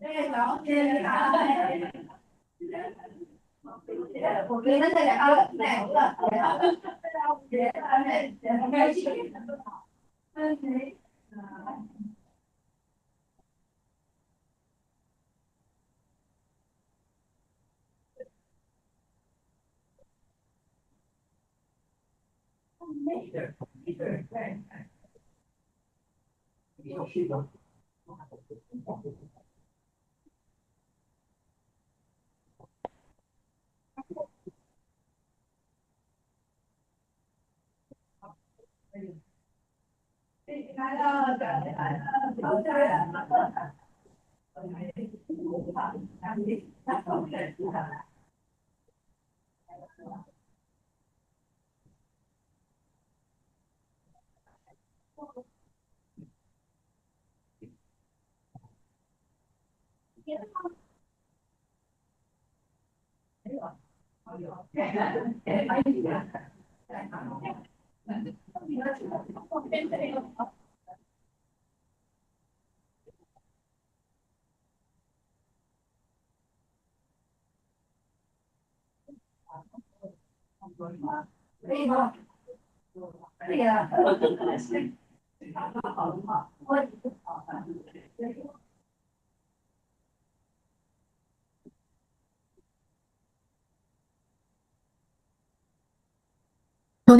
Tony,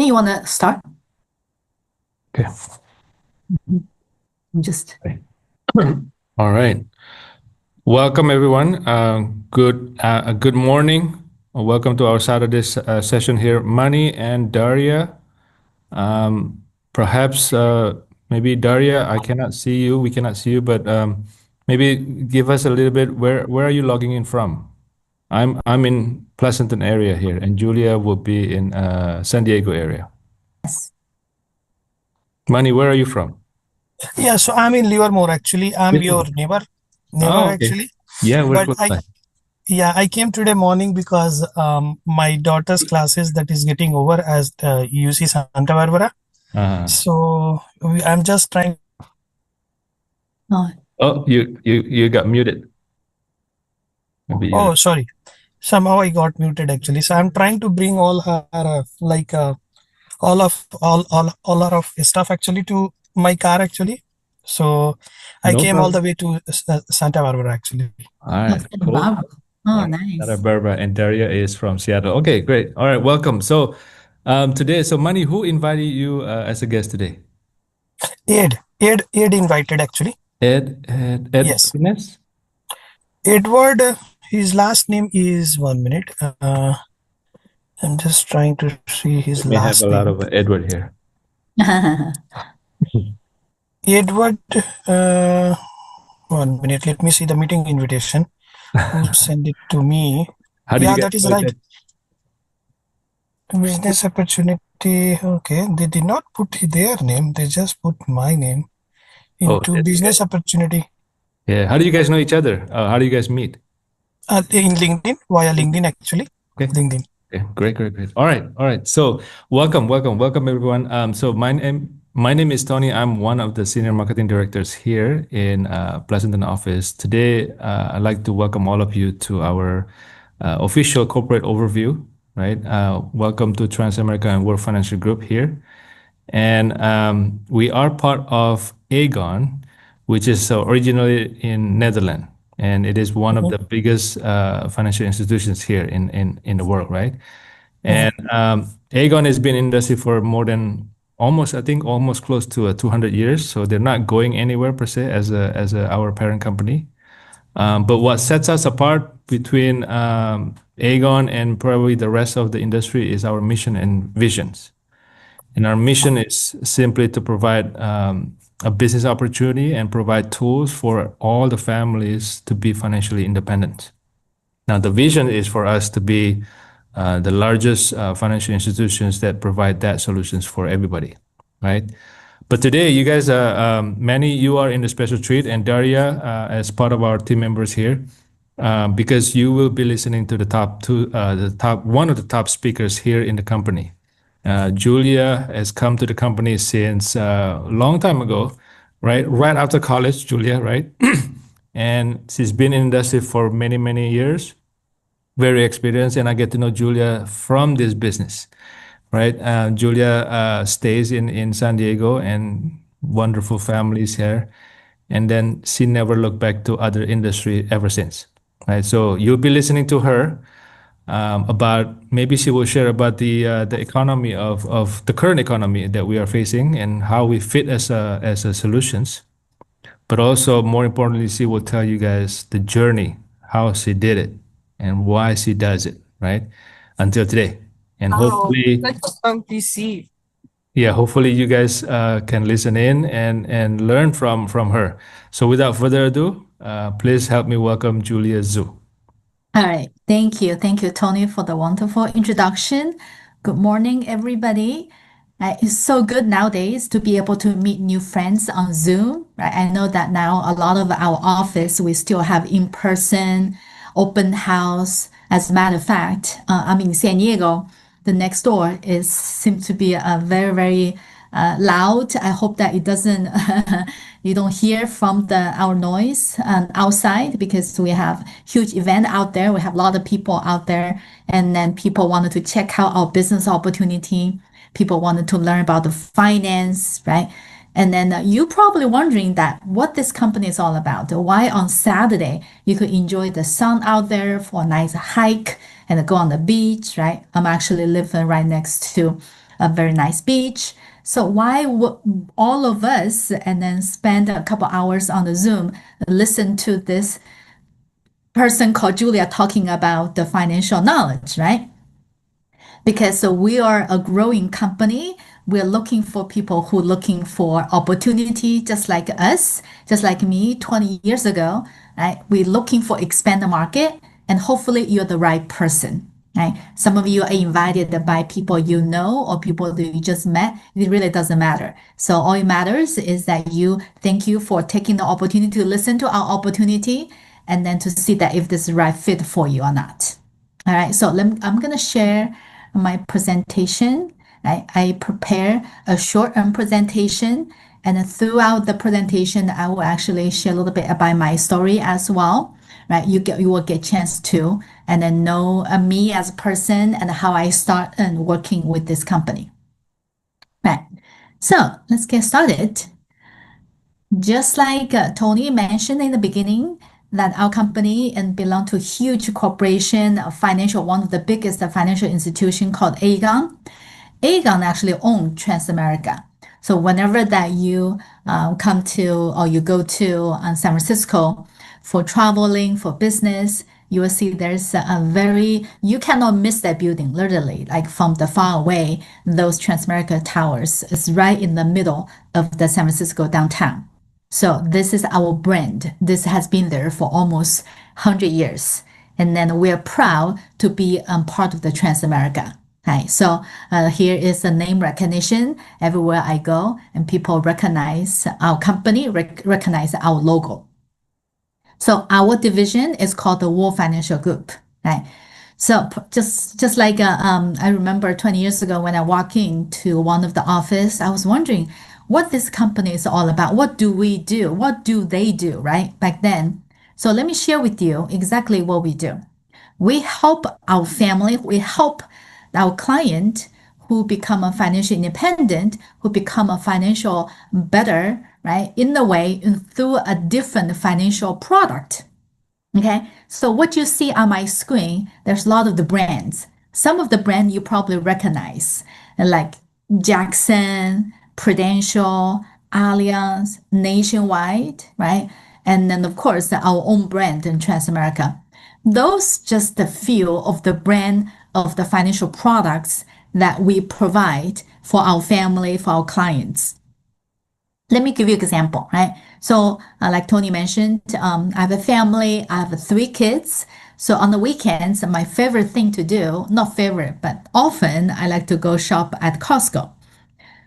you want to start? Okay. Just. All right. Welcome, everyone. Good morning. Welcome to our Saturday session here. Mani and Daria. Perhaps, maybe Daria, I cannot see you. We cannot see you, but maybe give us a little bit. Where are you logging in from? I'm in Pleasanton area here, and Julia will be in San Diego area. Yes. Mani, where are you from? Yeah, so I'm in Livermore actually. I'm your neighbor Oh, okay. actually. Yeah, we're But close by. I came today morning because my daughter's classes that is getting over as UC Santa Barbara. So I'm just trying. Oh, you got muted. Maybe you Oh, sorry. Somehow I got muted actually. So I'm trying to bring all her all of stuff actually to my car actually. So I No came all the problem. way to Santa Barbara actually. All right, cool. Barbara. Oh, All right. nice. Santa Barbara, and Daria is from Seattle. Okay, great. All right, welcome. So today, Mani, who invited you as a guest today? Ed invited actually. Ed Yes. Martinez? Edward, his last name is 1 minute. I'm just trying to see his We may have last a lot name. of Edward here. Edward, 1 minute. Let me see the meeting invitation. Who sent it to me? How did you Yeah, guys that is know right. that? Business opportunity. Okay, they did not put their name. They just put my name Oh, into that's business okay. opportunity. Yeah. How do you guys know each other? How do you guys meet? In LinkedIn, via LinkedIn actually. Okay. LinkedIn. Okay, great. All right. So welcome everyone. So my name is Tony. I'm one of the senior marketing directors here in Pleasanton office. Today, I'd like to welcome all of you to our official corporate overview. Right. Welcome to Transamerica and World Financial Group here, and we are part of Aegon, which is originally in Netherlands, and it is one of the biggest financial institutions here in the world, right? And Aegon has been in industry for more than almost close to 200 years. So they're not going anywhere per se as our parent company. But what sets us apart between Aegon and probably the rest of the industry is our mission and visions. And our mission is simply to provide a business opportunity and provide tools for all the families to be financially independent. Now, the vision is for us to be the largest financial institutions that provide that solutions for everybody, right? But today, you guys, Manny, you are in the special treat, and Daria, as part of our team members here, because you will be listening to one of the top speakers here in the company. Julia has come to the company since a long time ago, right? Right after college, Julia, right? and she's been in industry for many, many years, very experienced, and I get to know Julia from this business, right? Julia stays in San Diego and wonderful families here. And then she never looked back to other industry ever since, right? So you'll be listening to her about maybe she will share about the economy of the current economy that we are facing and how we fit as a solutions. But also more importantly, she will tell you guys the journey, how she did it and why she does it, right? Until today. And hopefully, That's from PC. yeah, hopefully you guys can listen in and learn from her. So without further ado, please help me welcome Julia Zhu. All right. Thank you. Thank you, Tony, for the wonderful introduction. Good morning, everybody. It's so good nowadays to be able to meet new friends on Zoom, right? I know that now a lot of our office, we still have in-person open house. As a matter of fact, I'm in San Diego. The next door is seems to be a very, very loud. I hope that it doesn't you don't hear from our noise outside because we have huge event out there. We have a lot of people out there, and then people wanted to check out our business opportunity. People wanted to learn about the finance, right? And then you probably wondering that what this company is all about. Why on Saturday you could enjoy the sun out there for a nice hike and go on the beach, right? I'm actually living right next to a very nice beach. So why would all of us and then spend a couple hours on the Zoom, listen to this person called Julia talking about the financial knowledge, right? Because we are a growing company. We're looking for people who are looking for opportunity, just like us, just like me 20 years ago, right? We're looking for expand the market, and hopefully you're the right person, right? Some of you are invited by people you know or people that you just met. It really doesn't matter. So all it matters is that thank you for taking the opportunity to listen to our opportunity and then to see that if this is the right fit for you or not. All right, so I'm going to share my presentation. I prepare a short presentation, and then throughout the presentation, I will actually share a little bit about my story as well. Right, you will get a chance to and then know me as a person and how I start and working with this company. Right, so let's get started. Just like Tony mentioned in the beginning, that our company and belong to a huge corporation, one of the biggest financial institution called Aegon. Aegon actually owns Transamerica. So whenever that you come to or you go to San Francisco for traveling, for business, you will see there's you cannot miss that building, literally, like from the far away, those Transamerica towers is right in the middle of the San Francisco downtown. So this is our brand. This has been there for almost 100 years. And then we're proud to be part of the Transamerica. Okay, so here is the name recognition everywhere I go, and people recognize our company, recognize our logo. So our division is called the World Financial Group. Right? So just like I remember 20 years ago when I walked into one of the office, I was wondering what this company is all about. What do we do? What do they do, right? Back then. So let me share with you exactly what we do. We help our family, we help our client who become a financial independent, who become a financial better, right? In the way, through a different financial product. Okay, so what you see on my screen, there's a lot of the brands. Some of the brand you probably recognize, like Jackson, Prudential, Allianz, Nationwide, right? And then of course our own brand in Transamerica. Those just a few of the brand of the financial products that we provide for our family, for our clients. Let me give you an example, right? So like Tony mentioned, I have a family, I have 3 kids. So on the weekends, my favorite thing to do, not favorite, but often I like to go shop at Costco.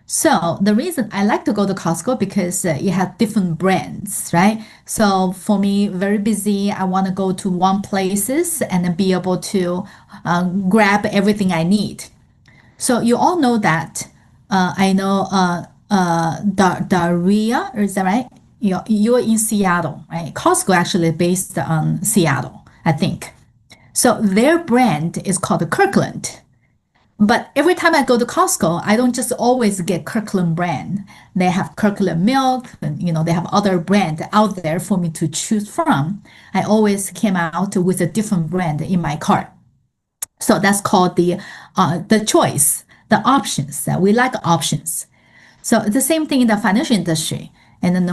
So the reason I like to go to Costco because you have different brands, right? So for me, very busy. I want to go to one places and then be able to grab everything I need. So you all know that I know Daria, is that right? you're in Seattle, right? Costco actually based on Seattle, I think. So their brand is called Kirkland. But every time I go to Costco, I don't just always get Kirkland brand. They have Kirkland milk, and they have other brand out there for me to choose from. I always came out with a different brand in my cart. So that's called the choice, the options. We like options. So it's the same thing in the financial industry. And then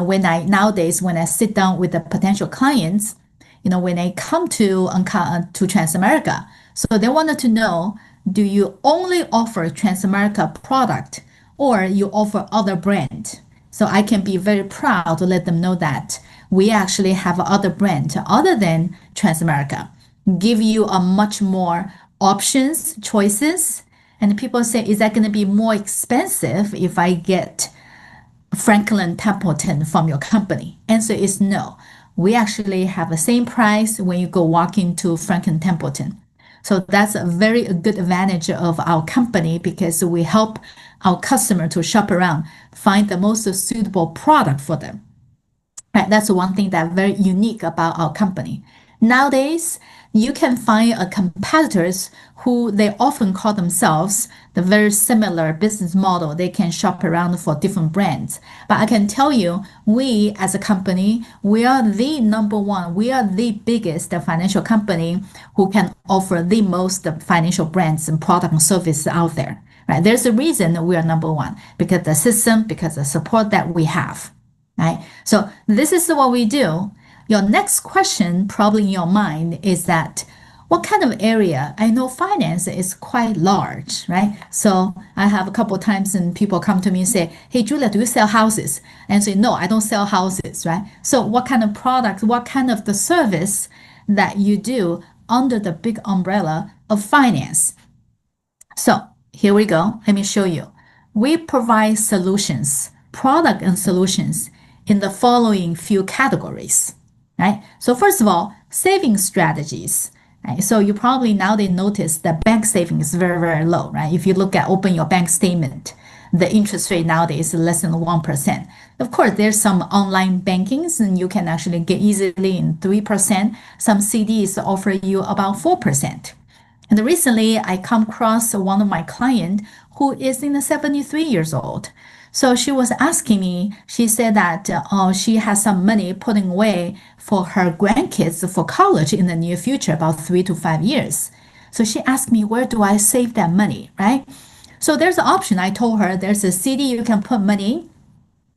nowadays when I sit down with the potential clients, when they come to Transamerica, so they wanted to know, do you only offer Transamerica product or you offer other brand? So I can be very proud to let them know that we actually have other brand other than Transamerica, give you a much more options, choices. And people say, is that going to be more expensive if I get Franklin Templeton from your company? Answer is no. We actually have the same price when you go walk into Franklin Templeton. So that's a very good advantage of our company because we help our customer to shop around, find the most suitable product for them. Right, that's one thing that's very unique about our company. Nowadays, you can find competitors who they often call themselves the very similar business model. They can shop around for different brands. But I can tell you, we as a company, we are the number one. We are the biggest financial company who can offer the most financial brands and product and services out there. Right? There's a reason we are number one because the system, because the support that we have. Right? So this is what we do. Your next question probably in your mind is that what kind of area? I know finance is quite large, right? So I have a couple of times and people come to me and say, hey, Julia, do you sell houses? And I say, no, I don't sell houses, right? So what kind of products, what kind of the service that you do under the big umbrella of finance? So here we go. Let me show you. We provide solutions, product and solutions in the following few categories, right? So first of all, saving strategies. Right? So you probably nowadays notice that bank savings is very, very low, right? If you open your bank statement, the interest rate nowadays is less than 1%. Of course, there's some online bankings and you can actually get easily in 3%. Some CDs offer you about 4%. And recently I come across one of my clients who is in the 73 years old. So she was asking me, she said that she has some money putting away for her grandkids for college in the near future, about 3 to 5 years. So she asked me, where do I save that money, right? So there's an option. I told her there's a CD you can put money,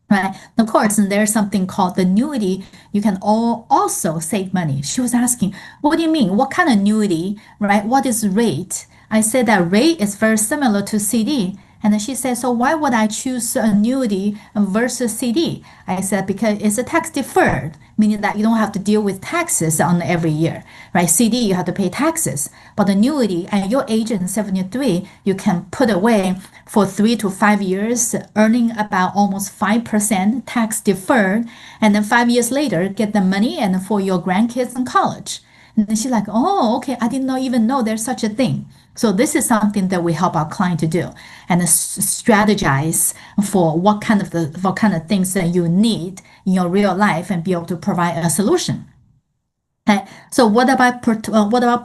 right? Of course, and there's something called the annuity. You can also save money. She was asking, what do you mean? What kind of annuity, right? What is rate? I said that rate is very similar to CD. And then she said, so why would I choose annuity versus CD? I said, because it's a tax deferred, meaning that you don't have to deal with taxes on every year, right? CD, you have to pay taxes. But annuity, at your age in 73, you can put away for 3 to 5 years, earning about almost 5% tax deferred. And then 5 years later, get the money and for your grandkids in college. And then she's like, oh, okay, I didn't even know there's such a thing. So this is something that we help our client to do and strategize for what kind of things that you need in your real life and be able to provide a solution. Okay. So what about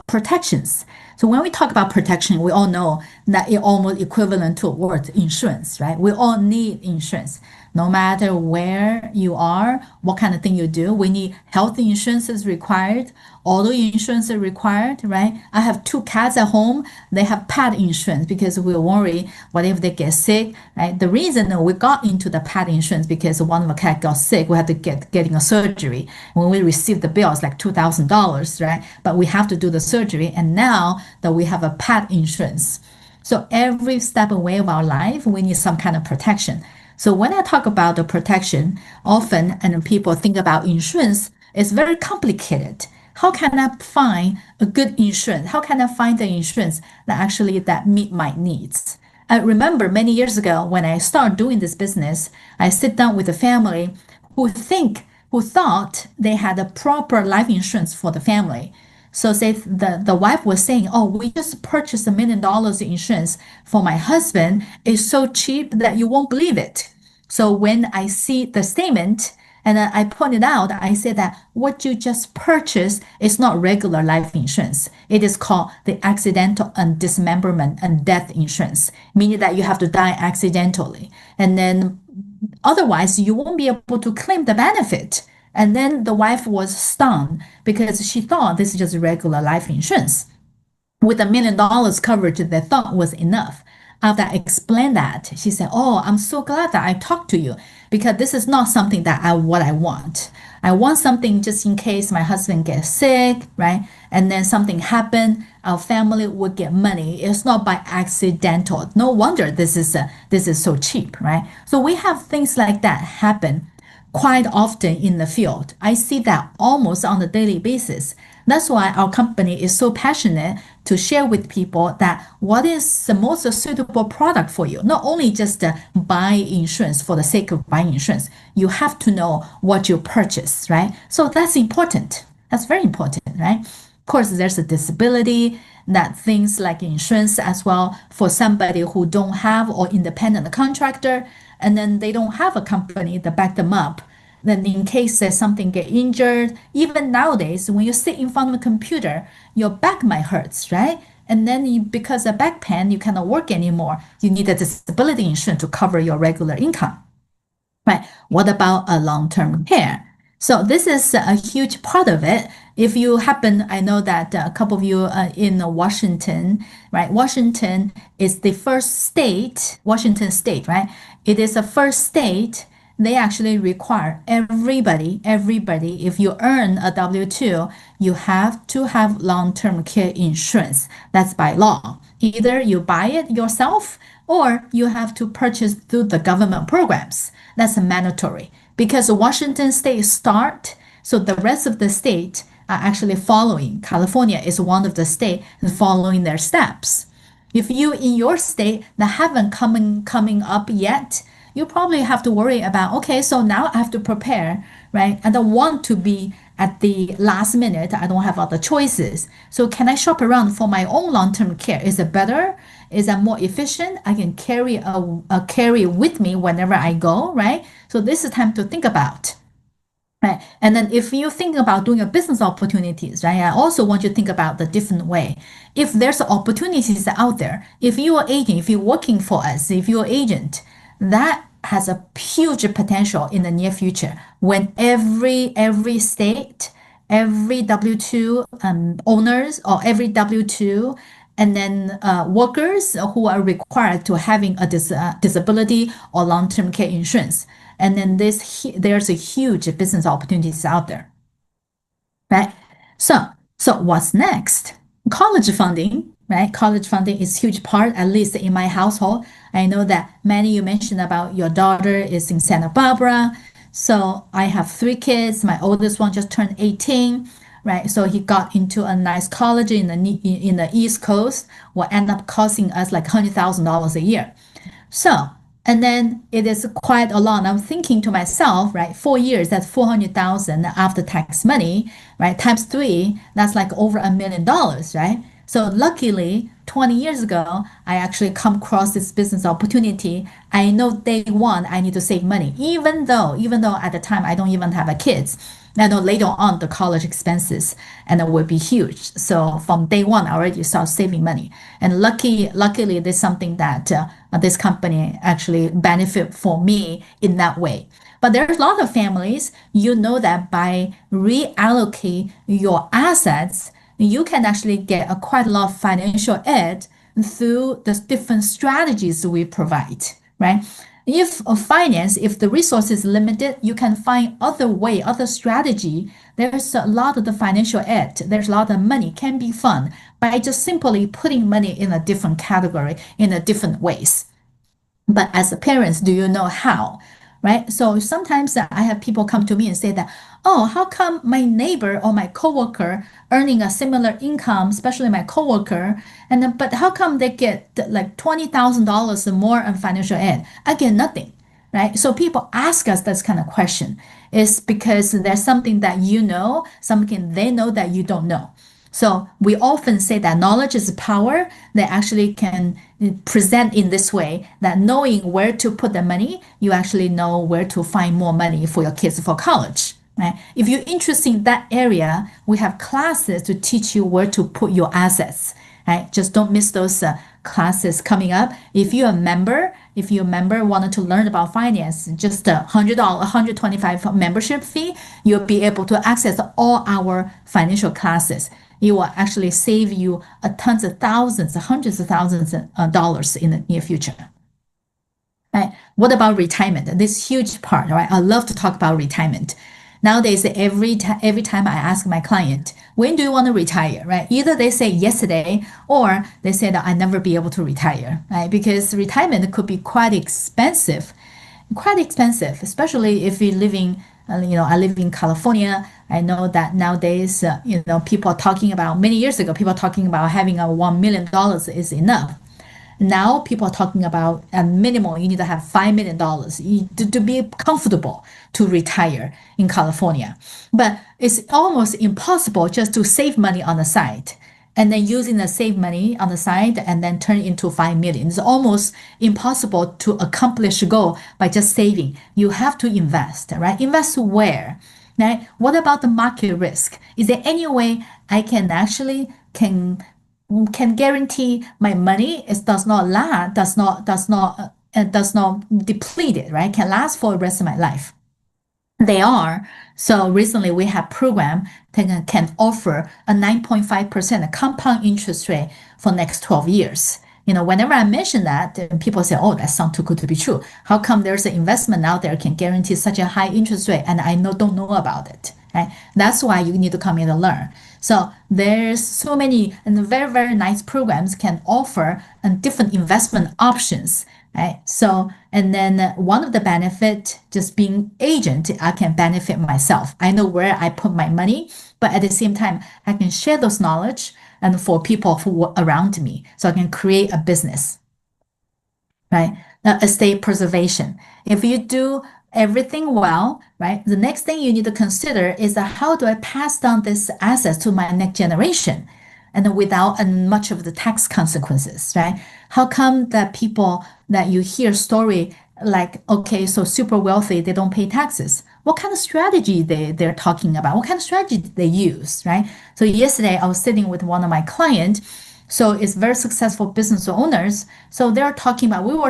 protections? So when we talk about protection, we all know that it's almost equivalent to a word insurance, right? We all need insurance. No matter where you are, what kind of thing you do, we need health insurance is required, auto insurance is required, right? I have 2 cats at home. They have pet insurance because we worry what if they get sick, right? The reason that we got into the pet insurance because one of the cat got sick, we had to getting a surgery. When we received the bill, it's like $2,000, right? But we have to do the surgery, and now that we have a pet insurance. So every step away of our life, we need some kind of protection. So when I talk about the protection, often and people think about insurance, it's very complicated. How can I find a good insurance? How can I find the insurance that meet my needs? I remember many years ago when I started doing this business, I sit down with a family who thought they had a proper life insurance for the family. So say the wife was saying, oh, we just purchased $1 million in insurance for my husband. It's so cheap that you won't believe it. So when I see the statement, And I pointed out, I said that what you just purchased is not regular life insurance. It is called the accidental and dismemberment and death insurance, meaning that you have to die accidentally. And then otherwise, you won't be able to claim the benefit. And then the wife was stunned because she thought this is just regular life insurance. With $1 million coverage, they thought was enough. After I explained that, she said, "Oh, I'm so glad that I talked to you because this is not something that what I want. I want something just in case my husband gets sick, right? And then something happen, our family would get money. It's not by accidental. No wonder this is so cheap, right? So we have things like that happen quite often in the field. I see that almost on a daily basis. That's why our company is so passionate to share with people that what is the most suitable product for you. Not only just buy insurance for the sake of buying insurance, you have to know what you purchase, right? So that's important. That's very important, right? Of course, there's a disability, that things like insurance as well for somebody who don't have or independent contractor, and then they don't have a company to back them up. Then in case there's something get injured, even nowadays, when you sit in front of a computer, your back might hurts, right? And then because of back pain, you cannot work anymore. You need a disability insurance to cover your regular income, right? What about a long-term care? So this is a huge part of it. If you happen, I know that a couple of you in Washington, right? Washington is the first state, Washington state, right? It is the first state. They actually require everybody, if you earn a W-2, you have to have long-term care insurance. That's by law. Either you buy it yourself or you have to purchase through the government programs. That's mandatory because Washington state start, so the rest of the state are actually following. California is one of the states following their steps. If you in your state that haven't coming up yet, you probably have to worry about, okay, so now I have to prepare, right? I don't want to be at the last minute. I don't have other choices. So can I shop around for my own long-term care? Is it better? Is that more efficient? I can carry with me whenever I go, right? So this is time to think about. Right. And then if you think about doing a business opportunities, right, I also want you to think about the different way. If there's opportunities out there, if you're agent, if you're working for us, if you're agent, that has a huge potential in the near future when every state, every W-2 owners or every W-2 and then workers who are required to having a disability or long-term care insurance. And then there's a huge business opportunities out there, right? So what's next? College funding, right? College funding is a huge part, at least in my household. I know that many you mentioned about your daughter is in Santa Barbara. So I have 3 kids. My oldest one just turned 18, right? So he got into a nice college in the East Coast, will end up costing us like $100,000 a year. So, and then it is quite a lot. I'm thinking to myself, right? 4 years, that's 400,000 after tax money, right? Times 3, that's like over $1 million, right? So luckily, 20 years ago, I actually come across this business opportunity. I know day one, I need to save money, even though at the time I don't even have a kids. I know later on the college expenses and it will be huge. So from day one, I already start saving money. And luckily, there's something that this company actually benefit for me in that way. But there's a lot of families, you know that by reallocate your assets, you can actually get quite a lot of financial aid through the different strategies we provide, right? If the resource is limited, you can find other strategy. There's a lot of the financial aid. There's a lot of money can be found by just simply putting money in a different category in a different ways. But as a parents, do you know how? Right? So sometimes I have people come to me and say that, oh, how come my neighbor or my coworker earning a similar income, especially my coworker, and then, but how come they get like $20,000 more in financial aid? I get nothing, right? So people ask us this kind of question is because there's something that you know, something they know that you don't know. So we often say that knowledge is power. They actually can present in this way that knowing where to put the money, you actually know where to find more money for your kids for college. Right? If you're interested in that area, we have classes to teach you where to put your assets. Right? Just don't miss those classes coming up. If you're a member, wanted to learn about finance, just $100, $125 membership fee, you'll be able to access all our financial classes. It will actually save you tons of thousands, hundreds of thousands of dollars in the near future. Right? What about retirement? This huge part, right? I love to talk about retirement. Nowadays, every time I ask my client, when do you want to retire, right? Either they say yesterday or they say that I never be able to retire, right? Because retirement could be quite expensive, especially if you're living, I live in California. I know that nowadays, people are talking about, many years ago, people are talking about having a $1 million is enough. Now people are talking about a minimum, you need to have $5 million to be comfortable to retire in California. But it's almost impossible just to save money on the side and then using the saved money on the side and then turn into 5 million. It's almost impossible to accomplish a goal by just saving. You have to invest, right? Invest where? Right? What about the market risk? Is there any way I can actually can guarantee my money does not deplete it, right? Can last for the rest of my life. They are. So recently we have program that can offer a 9.5% compound interest rate for next 12 years. Whenever I mention that, people say, oh, that sounds too good to be true. How come there's an investment out there can guarantee such a high interest rate and I don't know about it, right? That's why you need to come in and learn. So there's so many and very, very nice programs can offer different investment options, right? So, and then one of the benefit, just being agent, I can benefit myself. I know where I put my money, but at the same time, I can share those knowledge and for people who are around me. So I can create a business, right? Now, estate preservation. If you do everything well, right? The next thing you need to consider is how do I pass down this assets to my next generation and without much of the tax consequences, right? How come that people that you hear story like, okay, so super wealthy, they don't pay taxes. What kind of strategy they're talking about? What kind of strategy they use, right? So yesterday I was sitting with one of my clients. So it's very successful business owners. So we were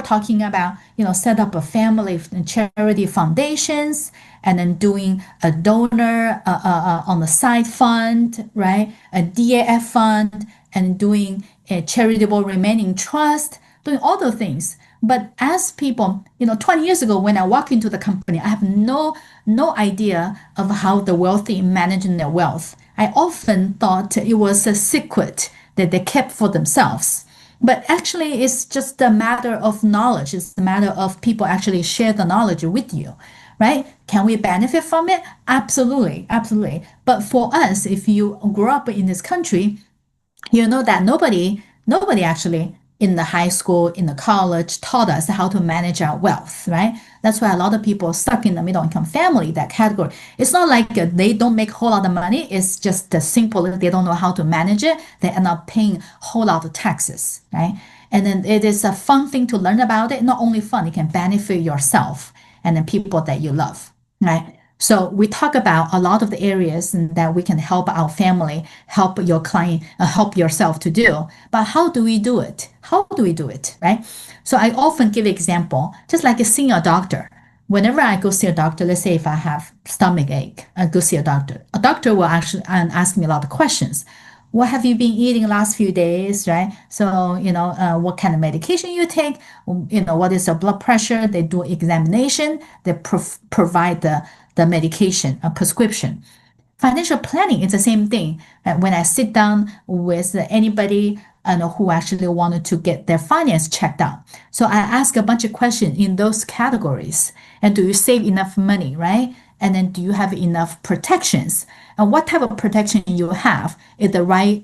talking about, set up a family charity foundations and then doing a donor on the side fund, right? A DAF fund and doing a charitable remaining trust, doing all those things. But as people, 20 years ago, when I walk into the company, I have no idea of how the wealthy managing their wealth. I often thought it was a secret that they kept for themselves. But actually, it's just a matter of knowledge. It's a matter of people actually share the knowledge with you, right? Can we benefit from it? Absolutely, absolutely. But for us, if you grew up in this country, you know that nobody actually in the high school, in the college, taught us how to manage our wealth, right? That's why a lot of people stuck in the middle income family, that category. It's not like they don't make a whole lot of money. It's just the simple, they don't know how to manage it. They end up paying a whole lot of taxes, right? And then it is a fun thing to learn about it. Not only fun, it can benefit yourself and the people that you love, right? So we talk about a lot of the areas that we can help our family, help your client, help yourself to do. But how do we do it? How do we do it, right? So I often give example, just like seeing a doctor. Whenever I go see a doctor, let's say if I have stomach ache, I go see a doctor. A doctor will actually ask me a lot of questions. What have you been eating the last few days, right? So, what kind of medication you take, what is your blood pressure? They do examination, they provide the medication, a prescription. Financial planning is the same thing. When I sit down with anybody who actually wanted to get their finance checked out. So I ask a bunch of questions in those categories. And do you save enough money, right? And then do you have enough protections? And what type of protection you have is the right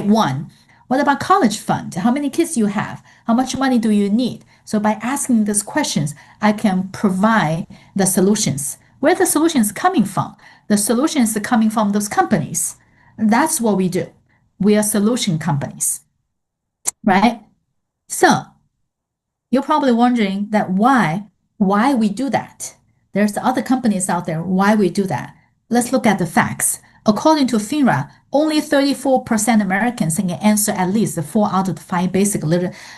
one. What about college fund? How many kids you have? How much money do you need? So by asking these questions, I can provide the solutions. Where the solutions coming from? The solutions are coming from those companies. That's what we do. We are solution companies, right? So you're probably wondering that why we do that. There's other companies out there, why we do that. Let's look at the facts. According to FINRA, only 34% Americans can answer at least 4 out of 5 basic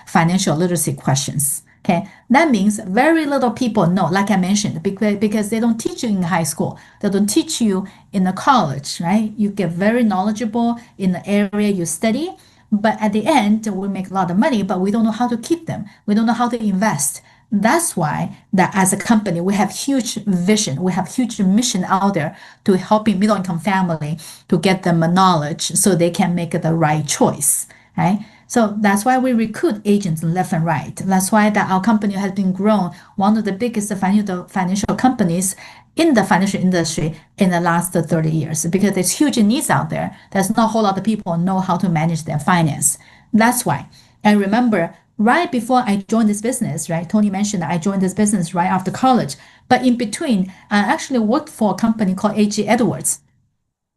financial literacy questions. Okay, that means very little people know, like I mentioned, because they don't teach you in high school, they don't teach you in the college, right? You get very knowledgeable in the area you study, but at the end, we make a lot of money, but we don't know how to keep them. We don't know how to invest. That's why that as a company, we have huge vision. We have huge mission out there to helping middle income family to get them knowledge so they can make the right choice, right? So that's why we recruit agents left and right. That's why that our company has been grown one of the biggest financial companies in the financial industry in the last 30 years because there's huge needs out there. There's not a whole lot of people know how to manage their finance. That's why. And remember, right before I joined this business, right? Tony mentioned that I joined this business right after college. But in between, I actually worked for a company called A.G. Edwards.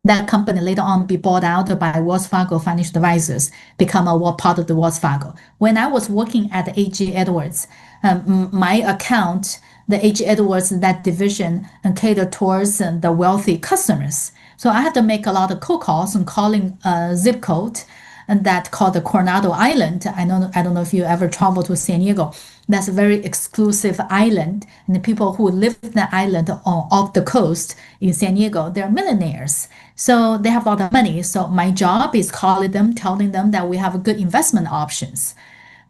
That company later on be bought out by Wells Fargo Financial Advisors, become a part of the Wells Fargo. When I was working at A.G. Edwards, my account, the A.G. Edwards, that division, and cater towards the wealthy customers. So I had to make a lot of cold calls and calling a zip code and that called the Coronado Island. I don't know if you ever traveled to San Diego. That's a very exclusive island, and the people who live in the island off the coast in San Diego, they're millionaires. So they have a lot of money. So my job is calling them, telling them that we have good investment options.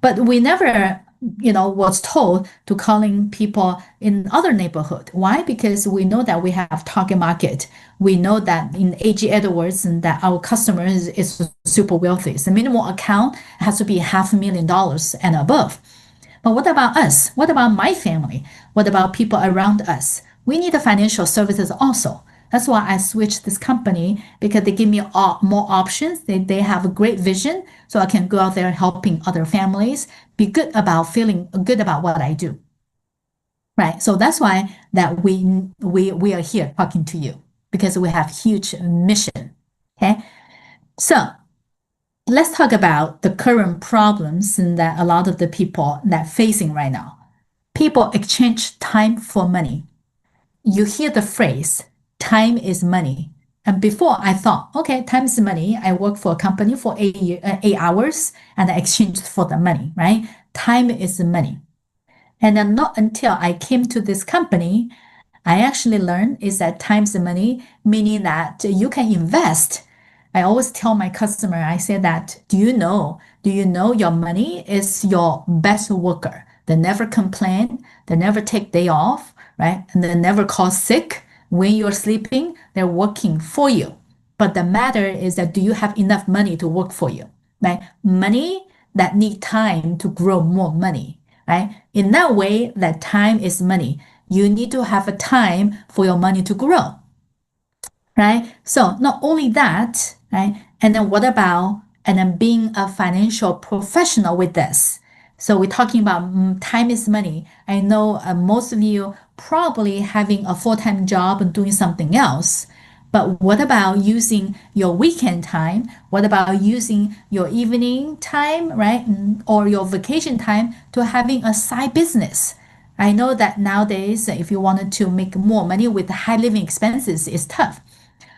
But we never, was told to calling people in other neighborhood. Why? Because we know that we have target market. We know that in A.G. Edwards and that our customers is super wealthy. The minimum account has to be $500,000 and above. But what about us? What about my family? What about people around us? We need the financial services also. That's why I switched this company because they give me more options. They have a great vision, so I can go out there helping other families, be good about feeling good about what I do. Right. So that's why that we are here talking to you because we have huge mission. Okay. So let's talk about the current problems that a lot of the people that facing right now. People exchange time for money. You hear the phrase, time is money. And before I thought, okay, time is money. I work for a company for 8 hours and I exchanged for the money, right? Time is money. And then not until I came to this company, I actually learned is that time is money, meaning that you can invest. I always tell my customer, I say that, do you know your money is your best worker? They never complain, they never take day off, right? And they never call sick. When you're sleeping, they're working for you. But the matter is that do you have enough money to work for you, right? Money that need time to grow more money, right? In that way, that time is money. You need to have a time for your money to grow, right? So not only that, right? And then what about, and then being a financial professional with this? So we're talking about time is money. I know most of you probably having a full-time job and doing something else. But what about using your weekend time? What about using your evening time, right? Or your vacation time to having a side business? I know that nowadays, if you wanted to make more money with high living expenses, it's tough.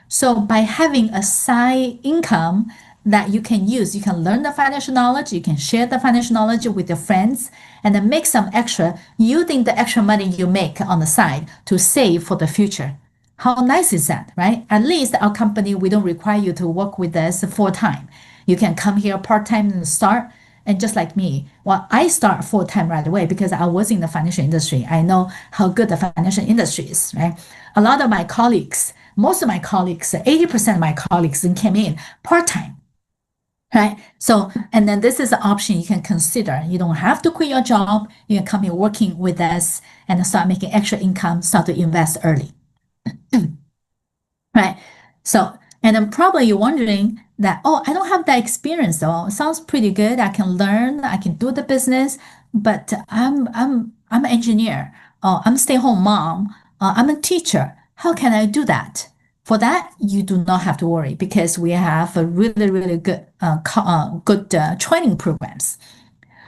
So by having a side income that you can use, you can learn the financial knowledge, you can share the financial knowledge with your friends, and then make some extra using the extra money you make on the side to save for the future. How nice is that, right? At least our company, we don't require you to work with us full time. You can come here part time and start. And just like me, well, I start full time right away because I was in the financial industry. I know how good the financial industry is, right? A lot of my colleagues, most of my colleagues, 80% of my colleagues came in part time, right? So, and then this is an option you can consider. You don't have to quit your job. You can come here working with us and start making extra income, start to invest early, right? So, and then probably you're wondering that, oh, I don't have that experience though. It sounds pretty good. I can learn, I can do the business, but I'm an engineer. I'm a stay-home mom. I'm a teacher. How can I do that? For that, you do not have to worry because we have a really, really good training programs.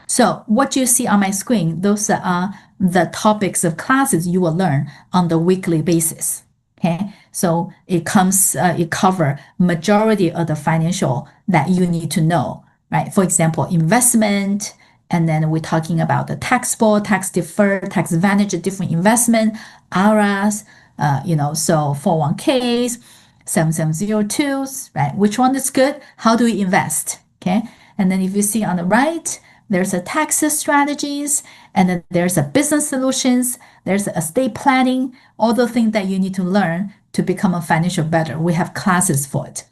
So what you see on my screen, those are the topics of classes you will learn on the weekly basis. Okay, so it cover majority of the financial that you need to know, right? For example, investment, and then we're talking about the taxable, tax deferred, tax advantage, different investment, IRAs, so 401ks, 7702s, right? Which one is good? How do we invest? Okay, and then if you see on the right, there's a tax strategies, and then there's a business solutions, there's estate planning, all the things that you need to learn to become a financial better. We have classes for it.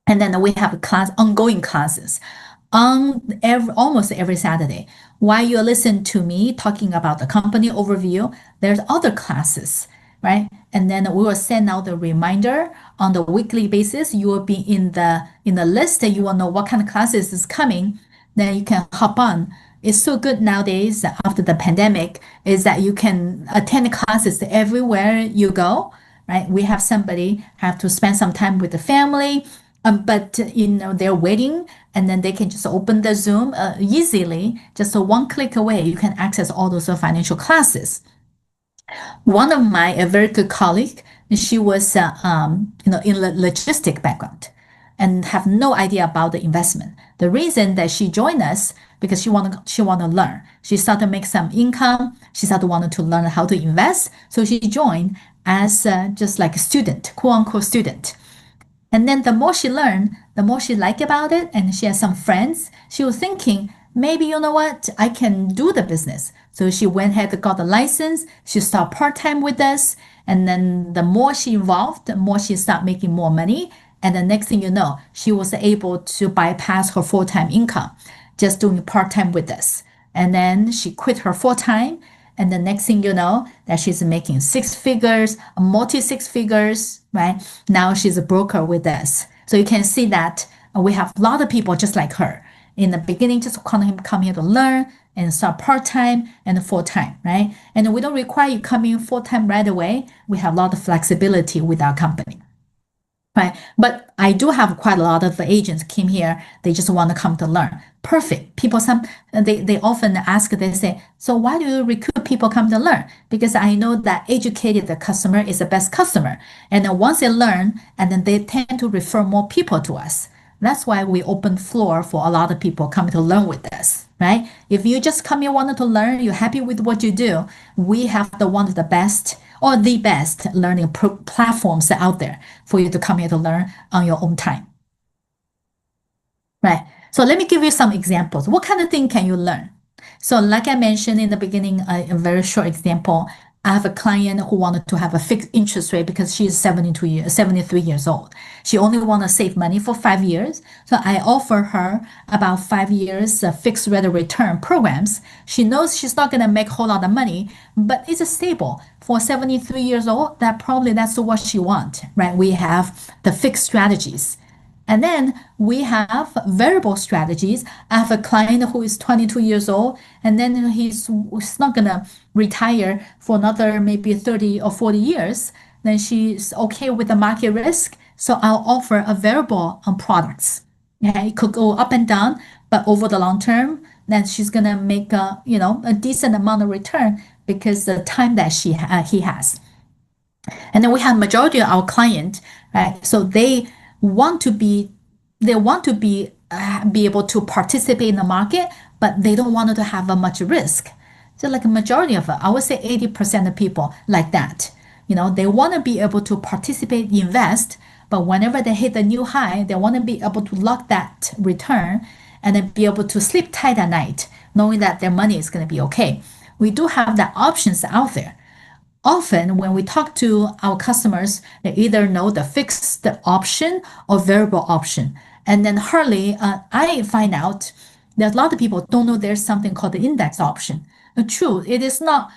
And then we have ongoing classes on almost every Saturday. While you listen to me talking about the company overview, there's other classes, right? And then we will send out the reminder on the weekly basis. You will be in the list that you will know what kind of classes is coming. Then you can hop on. It's so good nowadays after the pandemic is that you can attend classes everywhere you go, right? We have somebody have to spend some time with the family, but they're waiting, and then they can just open the Zoom easily, just a one click away. You can access all those financial classes. One of my a very good colleague, she was in the logistic background and have no idea about the investment. The reason that she joined us because she want to learn. She started to make some income. She started wanting to learn how to invest. So she joined as just like a student, quote unquote student. And then the more she learned, the more she liked about it. And she has some friends. She was thinking, maybe you know what, I can do the business. So she went ahead and got the license. She started part-time with us. And then the more she involved, the more she started making more money. And the next thing you know, she was able to bypass her full-time income, just doing part-time with us. And then she quit her full-time. And the next thing you know, that she's making six figures, multi-six figures, right? Now she's a broker with us. So you can see that we have a lot of people just like her. In the beginning, just come here to learn and start part-time and full-time, right? And we don't require you coming full-time right away. We have a lot of flexibility with our company. Right. But I do have quite a lot of agents came here. They just want to come to learn. Perfect. People, they often ask, they say, so why do you recruit people come to learn? Because I know that educated the customer is the best customer. And then once they learn, and then they tend to refer more people to us. That's why we open floor for a lot of people coming to learn with us, right? If you just come here wanted to learn, you're happy with what you do, we have one of the best or the best learning platforms out there for you to come here to learn on your own time. Right. So let me give you some examples. What kind of thing can you learn? So like I mentioned in the beginning, a very short example, I have a client who wanted to have a fixed interest rate because she's 73 years old. She only want to save money for 5 years. So I offer her about 5 years fixed rate of return programs. She knows she's not going to make a whole lot of money, but it's stable. For 73 years old, that's what she wants, right? We have the fixed strategies. And then we have variable strategies. I have a client who is 22 years old, and then he's not going to retire for another maybe 30 or 40 years. Then she's okay with the market risk. So I'll offer a variable on products. Yeah, it could go up and down, but over the long term, then she's going to make a decent amount of return because the time that he has. And then we have majority of our client, right? So they want to be able to participate in the market, but they don't want to have a much risk. So like a majority of I would say 80% of people like that. They want to be able to participate, invest, but whenever they hit a new high, they want to be able to lock that return and then be able to sleep tight at night, knowing that their money is going to be okay. We do have the options out there. Often when we talk to our customers, they either know the fixed option or variable option. And then hardly, I find out that a lot of people don't know there's something called the index option. True, it is not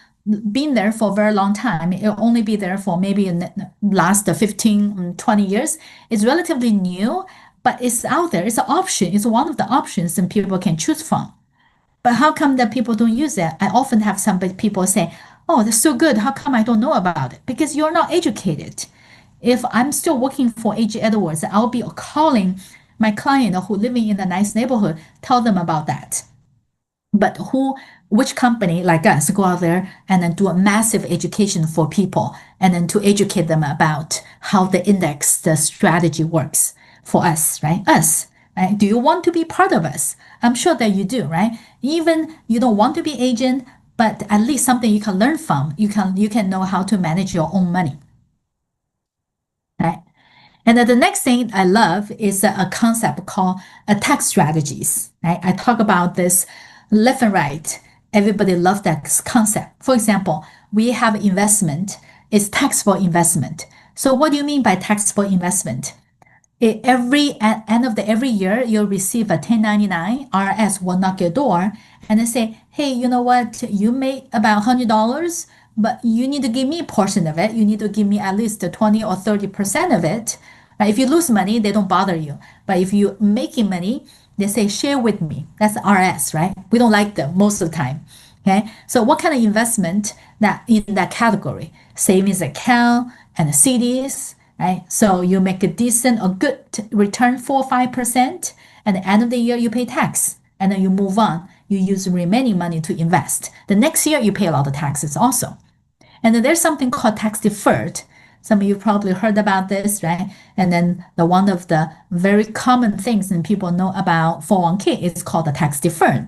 been there for a very long time. It'll only be there for maybe in the last 15, 20 years. It's relatively new, but it's out there. It's an option. It's one of the options that people can choose from. But how come that people don't use it? I often have people say, oh, that's so good. How come I don't know about it? Because you're not educated. If I'm still working for AG Edwards, I'll be calling my client who living in a nice neighborhood, tell them about that. But which company like us go out there and then do a massive education for people and then to educate them about how the index, the strategy works for us, right? Us, right? Do you want to be part of us? I'm sure that you do, right? Even you don't want to be agent, but at least something you can learn from. You can know how to manage your own money, right? And then the next thing I love is a concept called tax strategies. Right? I talk about this left and right. Everybody loves that concept. For example, we have investment. It's taxable investment. So what do you mean by taxable investment? At end of every year, you'll receive a 1099. IRS will knock your door and they say, hey, you know what? You made about $100, but you need to give me a portion of it. You need to give me at least 20 or 30% of it. Right? If you lose money, they don't bother you. But if you're making money, they say, share with me. That's RS, right? We don't like them most of the time. Okay. So what kind of investment that in that category? Savings account and CDs, right? So you make a decent or good return 4 or 5%. At the end of the year, you pay tax and then you move on. You use the remaining money to invest. The next year, you pay a lot of taxes also. And then there's something called tax deferred. Some of you probably heard about this, right? And then one of the very common things and people know about 401k is called the tax deferred.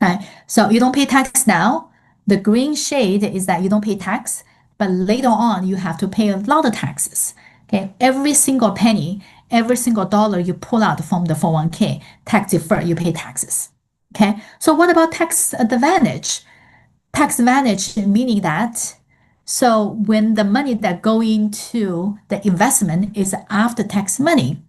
Right? So you don't pay tax now. The green shade is that you don't pay tax, but later on you have to pay a lot of taxes. Okay, every single penny, every single dollar you pull out from the 401k, tax deferred, you pay taxes. Okay, so what about tax advantage? Tax advantage meaning that so when the money that go into the investment is after tax money,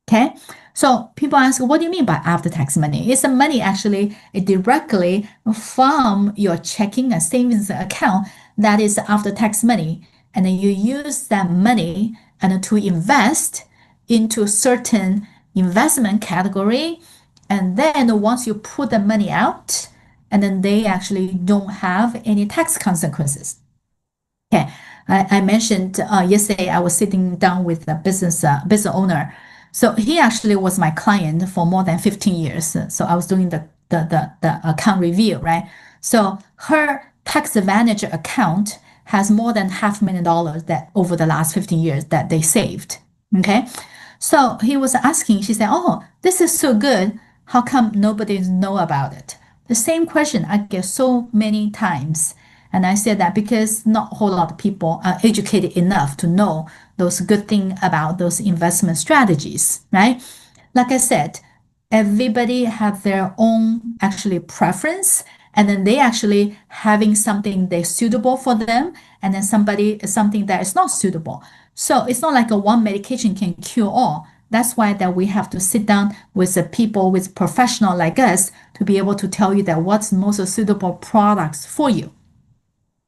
okay? So people ask, what do you mean by after tax money? It's the money actually directly from your checking and savings account that is after tax money. And then you use that money and to invest into certain investment category. And then once you put the money out, and then they actually don't have any tax consequences. Okay, I mentioned yesterday I was sitting down with a business owner. So he actually was my client for more than 15 years. So I was doing the account review, right? So her tax advantage account has more than $500,000 that over the last 15 years that they saved. Okay, so he was asking. She said, "Oh, this is so good. How come nobody know about it?" The same question I get so many times. And I said that because not a whole lot of people are educated enough to know those good things about those investment strategies, right? Like I said, everybody have their own actually preference, and then they actually having something that's suitable for them, and then something that is not suitable. So it's not like a one medication can cure all. That's why that we have to sit down with the people, with professional like us, to be able to tell you that what's most suitable products for you.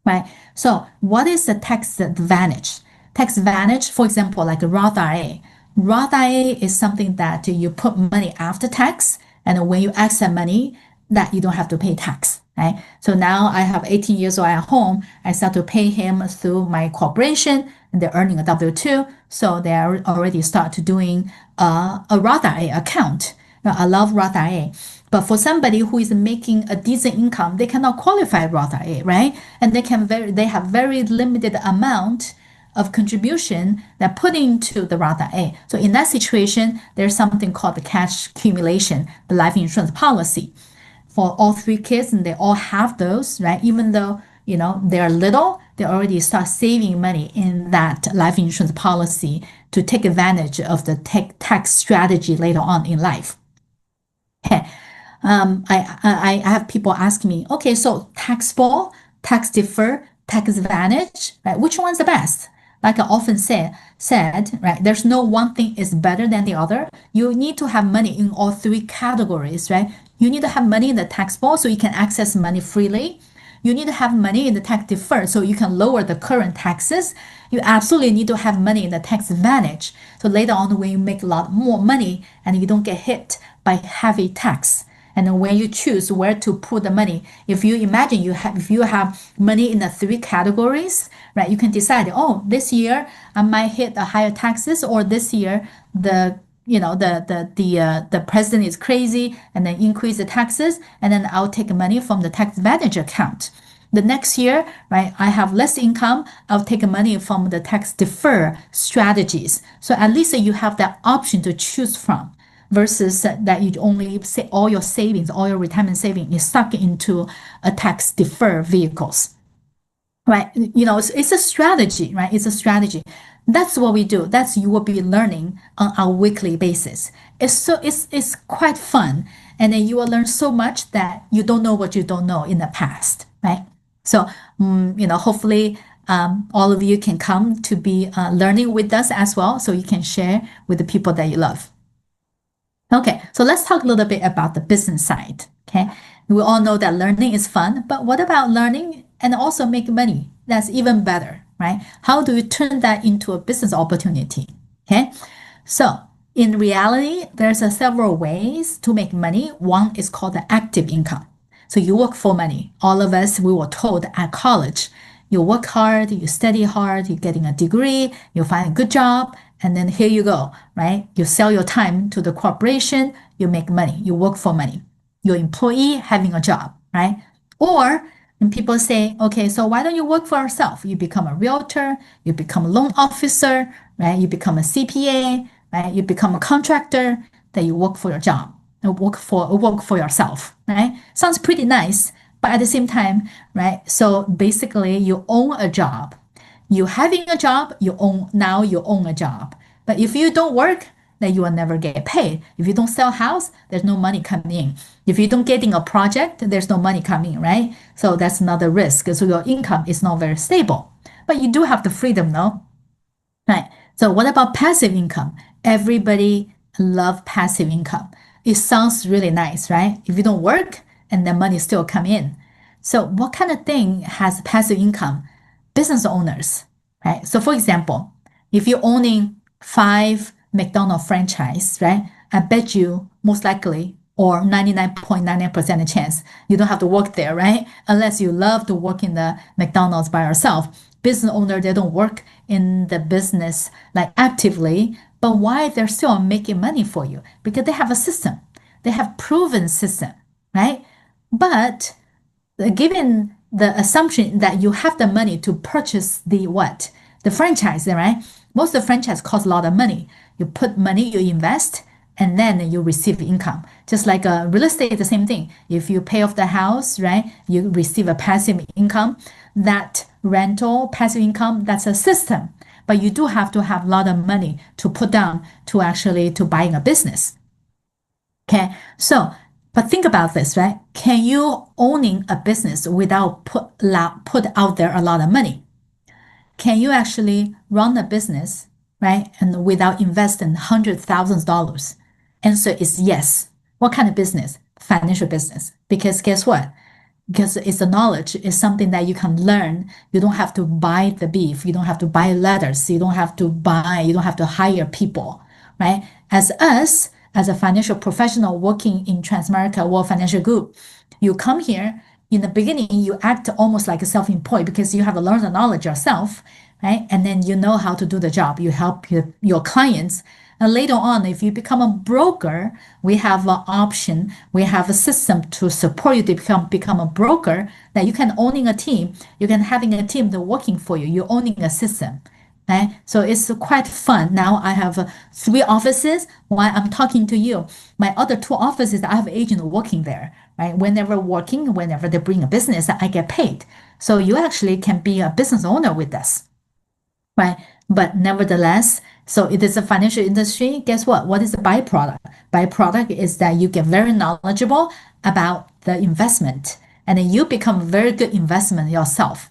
Right? So what is the tax advantage? Tax advantage, for example, like a Roth IRA. Roth IRA is something that you put money after tax, and when you exit money, that you don't have to pay tax. Right? So now I have 18 years old at home. I start to pay him through my corporation, and they're earning a W-2, so they are already start to doing a Roth IRA account. Now, I love Roth IRA. But for somebody who is making a decent income, they cannot qualify Roth IRA, right? And they have very limited amount of contribution that put into the Roth IRA. So in that situation, there's something called the cash accumulation, the life insurance policy. For all 3 kids, and they all have those, right? Even though they're little, they already start saving money in that life insurance policy to take advantage of the tax strategy later on in life. Okay. I have people ask me, okay, so taxable, tax defer, tax advantage, right? Which one's the best? Like I often said, right? There's no one thing is better than the other. You need to have money in all 3 categories, right? You need to have money in the taxable so you can access money freely. You need to have money in the tax deferred so you can lower the current taxes. You absolutely need to have money in the tax advantage. So later on, when you make a lot more money and you don't get hit by heavy tax. And then when you choose where to put the money, if you imagine if you have money in the three categories, right, you can decide, oh, this year I might hit the higher taxes, or this year the president is crazy and then increase the taxes, and then I'll take money from the tax advantage account. The next year, right, I have less income, I'll take money from the tax defer strategies. So at least you have that option to choose from, versus that you only say all your savings, all your retirement savings is stuck into a tax defer vehicles. Right? It's a strategy, right? It's a strategy. That's what we do. That's you will be learning on a weekly basis. It's quite fun. And then you will learn so much that you don't know what you don't know in the past, right? So, hopefully, all of you can come to be learning with us as well, so you can share with the people that you love. Okay, so let's talk a little bit about the business side. Okay, we all know that learning is fun, but what about learning and also make money? That's even better, right? How do you turn that into a business opportunity? Okay, so in reality, there's several ways to make money. One is called the active income. So you work for money. All of us, we were told at college, you work hard, you study hard, you're getting a degree, you find a good job, and then here you go, right? You sell your time to the corporation, you make money, you work for money. Your employee having a job, right? Or when people say, okay, so why don't you work for yourself? You become a realtor, you become a loan officer, right? You become a CPA, right? You become a contractor, then you work for your job. Work for yourself, right? Sounds pretty nice, but at the same time, right? So basically, you own a job. You having a job, you own a job. But if you don't work, then you will never get paid. If you don't sell a house, there's no money coming in. If you don't getting a project, there's no money coming in, right? So that's another risk. So your income is not very stable. But you do have the freedom, though, right? So what about passive income? Everybody love passive income. It sounds really nice, right? If you don't work and the money still come in. So what kind of thing has passive income? Business owners, right? So for example, if you're owning 5 McDonald's franchise, right? I bet you most likely, or 99.99% chance, you don't have to work there, right? Unless you love to work in the McDonald's by yourself. Business owner, they don't work in the business like actively, but why they're still making money for you? Because they have a system. They have proven system, right? But given the assumption that you have the money to purchase the what? The franchise, right? Most of the franchise costs a lot of money. You put money, you invest, and then you receive income. Just like real estate, the same thing. If you pay off the house, right, you receive a passive income. That rental, passive income, that's a system. But you do have to have a lot of money to put down to buying a business. Okay, so but think about this, right? Can you owning a business without put out there a lot of money? Can you actually run a business, right, and without investing $100,000? Answer is yes. What kind of business? Financial business. Because guess what? Because it's a knowledge, it's something that you can learn. You don't have to buy the beef, you don't have to buy letters, you don't have to hire people, right? As a financial professional working in Transamerica World Financial Group, you come here, in the beginning, you act almost like a self-employed because you have to learn the knowledge yourself, right? And then you know how to do the job. You help your clients. And later on, if you become a broker, we have an option, we have a system to support you to become a broker, that you can owning a team, you can having a team that working for you, you're owning a system. Right? So it's quite fun. Now I have 3 offices while I'm talking to you. My other 2 offices, I have agents working there, right? Whenever they bring a business, I get paid. So you actually can be a business owner with us, right? But nevertheless, so it is a financial industry. Guess what? What is the byproduct? Byproduct is that you get very knowledgeable about the investment, and then you become a very good investment yourself.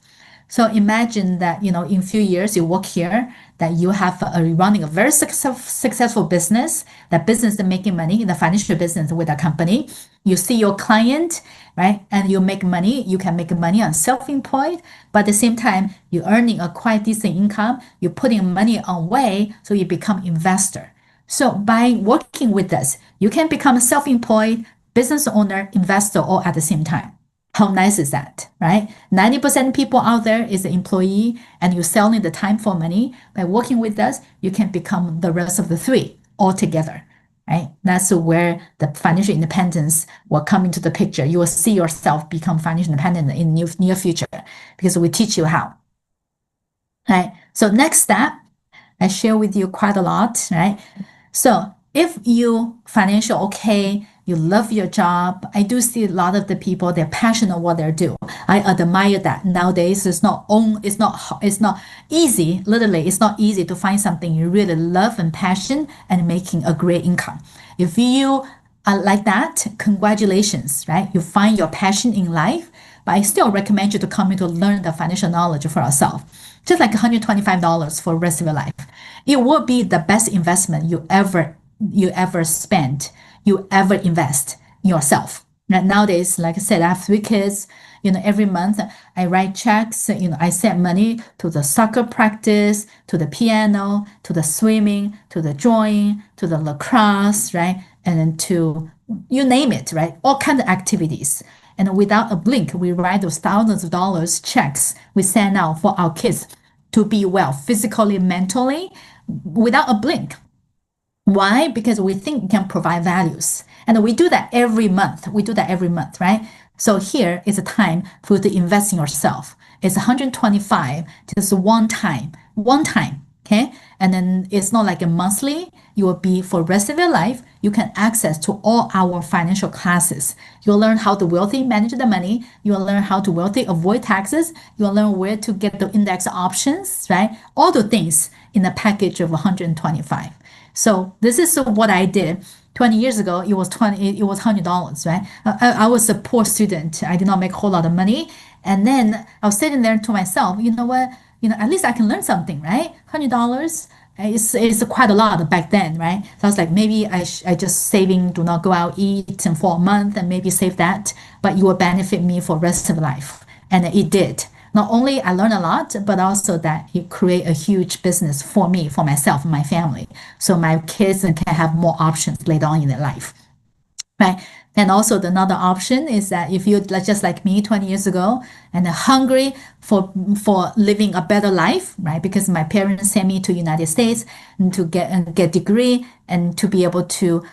So imagine that, in a few years you work here, that you have running a very successful business, that business is making money in the financial business with a company. You see your client, right? And you make money. You can make money on self-employed, but at the same time, you're earning a quite decent income. You're putting money away, so you become investor. So by working with us, you can become self-employed, business owner, investor, all at the same time. How nice is that, right? 90% people out there is an employee and you're selling the time for money. By working with us, you can become the rest of the three all together, right? That's where the financial independence will come into the picture. You will see yourself become financial independent in near future because we teach you how, right? So next step, I share with you quite a lot, right? So if you financial okay, you love your job. I do see a lot of the people, they're passionate what they do. I admire that. Nowadays, it's not easy. Literally, it's not easy to find something you really love and passion and making a great income. If you are like that, congratulations, right? You find your passion in life, but I still recommend you to come in to learn the financial knowledge for yourself. Just like $125 for the rest of your life. It will be the best investment you ever spend, you ever invest in yourself. Nowadays, like I said, I have 3 kids. Every month I write checks. I send money to the soccer practice, to the piano, to the swimming, to the drawing, to the lacrosse, right? And then to you name it, right? All kinds of activities. And without a blink, we write those thousands of dollars checks we send out for our kids to be well physically, mentally, without a blink. Why? Because we think we can provide values. And we do that every month. Right? So here is a time for you to invest in yourself. It's 125, just one time, okay? And then it's not like a monthly. You will be for the rest of your life. You can access to all our financial classes. You'll learn how to wealthy manage the money. You'll learn how to wealthy avoid taxes. You'll learn where to get the index options, right? All the things in a package of 125. So this is what I did. 20 years ago, it was $100, right? I was a poor student. I did not make a whole lot of money. And then I was sitting there to myself, you know what? At least I can learn something, right? $100 is quite a lot back then, right? So I was like, maybe I just saving, do not go out eat and for a month and maybe save that, but it will benefit me for the rest of life. And it did. Not only I learned a lot, but also that it create a huge business for me, for myself, and my family. So my kids can have more options later on in their life, right? And also another option is that if you're just like me 20 years ago and hungry for living a better life, right? Because my parents sent me to United States and to get degree and to be able to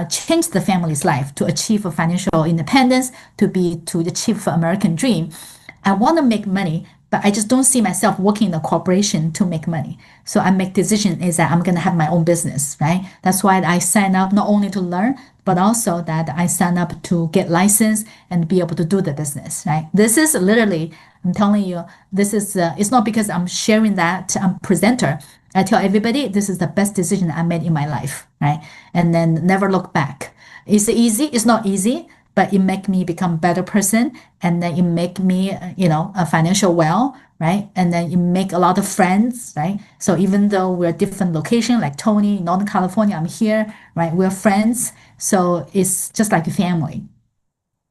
change the family's life, to achieve a financial independence, to achieve the American dream. I want to make money, but I just don't see myself working in a corporation to make money. So I make decision is that I'm going to have my own business, right? That's why I sign up not only to learn, but also that I sign up to get licensed and be able to do the business, right? This is literally, I'm telling you, this is, it's not because I'm sharing that I'm presenter. I tell everybody this is the best decision I made in my life, right? And then never look back. Is it easy? It's not easy, but it make me become a better person, and then it make me, a financial well, right? And then you make a lot of friends, right? So even though we're different location, like Tony, Northern California, I'm here, right? We're friends, so it's just like a family.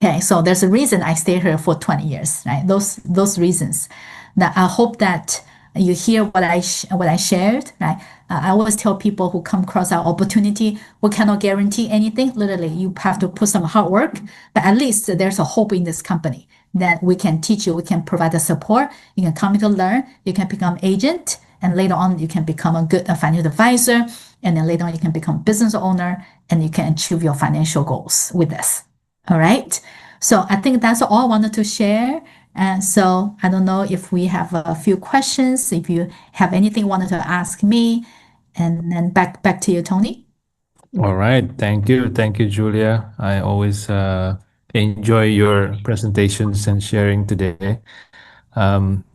Okay, so there's a reason I stay here for 20 years, right? Those reasons. Now I hope that you hear what I shared, right? I always tell people who come across our opportunity, we cannot guarantee anything. Literally, you have to put some hard work, but at least there's a hope in this company that we can teach you, we can provide the support. You can come to learn, you can become agent, and later on you can become a good financial advisor, and then later on you can become business owner, and you can achieve your financial goals with this. All right. So I think that's all I wanted to share. And so I don't know if we have a few questions, if you have anything you wanted to ask me, and then back to you, Tony. All right. Thank you. Thank you, Julia. I always enjoy your presentations and sharing today.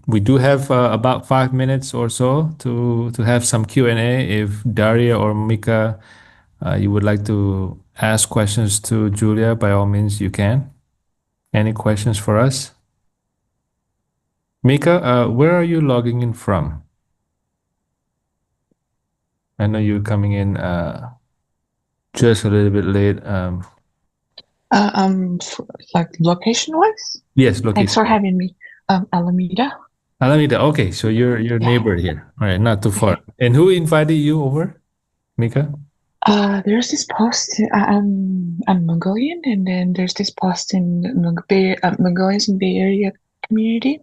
We do have about 5 minutes or so to have some Q&A. If Daria or Mika, you would like to ask questions to Julia, by all means you can. Any questions for us? Mika, where are you logging in from? I know you're coming in just a little bit late. Like location-wise? Yes, location. Thanks for having me. Alameda. Alameda. Okay, so you're neighbor here. All right, not too far. And who invited you over, Mika? There's this post. I'm Mongolian, and then there's this post in Mongolians in Bay Area community